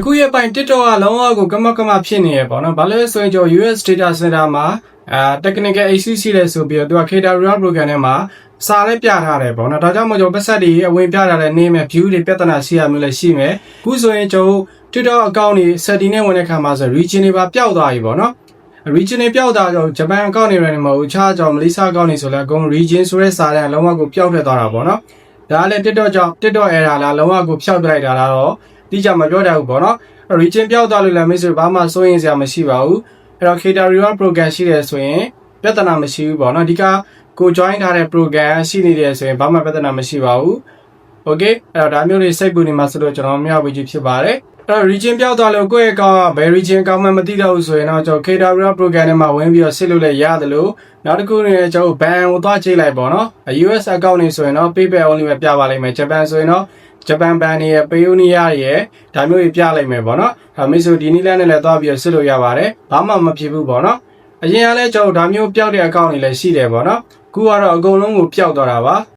ခုရဲ့ပိုင် TikTok ကလုံးဝကိုကမဖြစ်နေရပေါ့နော်ဘာလို့လဲဆိုရင်ကျွန်တော် US Data Center မှာtechnical issue ရှိတယ်ဆိုပြီးတော့သူက Cater Real Program ထဲမှာစာလည်းပြထားတယ်ပေါ့နော်ဒါကြောင့်မို့ကျွန်တော်ပတ်သက်တွေအဝင်ပြထားတဲ့နေမဲ့ view တွေပြဿနာရှိရမျိုးလည်းရှိမယ်ခုဆိုရင်ကျွန်တော် TikTok account တွေ setting နဲ့ဝင်တဲ့ခါမှာဆို region တွေပါပျောက်သွားပြီပေါ့နော် region တွေပျောက်သွားတော့ Japan account တွေလည်းမဟုတ်ခြားကြောင့် Malaysia account တွေဆိုလည်းအကုန် region ဆိုတဲ့စာတန်းလုံးဝကိုပျောက်ထွက်သွားတာပေါ့နော်ဒါလည်း TikTok ကြောင့် TikTok error လားလုံးဝကိုဖျောက်ပလိုက်တာလားတော့တိကျမပြောတတ်ဘူးပေါ့နော် region ပျောက်သွားလို့လည်းမိတ်ဆွေဘာမှစိုးရင်စရာမရှိပါဘူးအဲ့တော့ Cater Real Program ရှိတယ်ဆိုရင်ပြဿနာမရှိဘူးပေါ့နော်ဒီကကို join ထားတဲ့ program ရှိနေတယ်ဆိုရင်ဘာမှပြဿနာမရှိပါဘူး okay အဲ့တော့ဒါမျိုးတွေစိတ်ပူနေမှာဆိုတော့ကျွန်တော်မျှဝေကြည့်ဖြစ်ပါတယ်အဲ့တော့ region ပျောက်သွားလို့ကိုယ့်ရဲ့ account ကဘယ် region ကောင်းမှမသိတော့ဘူးဆိုရင်တော့ကျွန်တော် Cater Real Program ထဲမှာဝင်ပြီးတော့စစ်လို့လည်းရတယ်လို့နောက်တစ်ခုနေကျွန်တော် ban ကိုသွားကြည့်လိုက်ပေါ့နော် US account တွေဆိုရင်တော့ PayPal only ပဲပြပါလိမ့်မယ် Japan ဆိုရင်တော့ Japan ban ရဲ့ Payoneer ရဲ့ဒါမျိုးတွေပြလိုက်မယ်ပေါ့နော်ဒါမိတ်ဆွေဒီနည်းလမ်းနဲ့လည်းသွားပြီးတော့စစ်လို့ရပါတယ်ဘာမှမဖြစ်ဘူးပေါ့နော်အရင်ကလည်းကျွန်တော်ဒါမျိုးပျောက်တဲ့ account တွေလည်းရှိတယ်ပေါ့နော်ခုကတော့အကုန်လုံးကိုပျောက်သွားတာပါ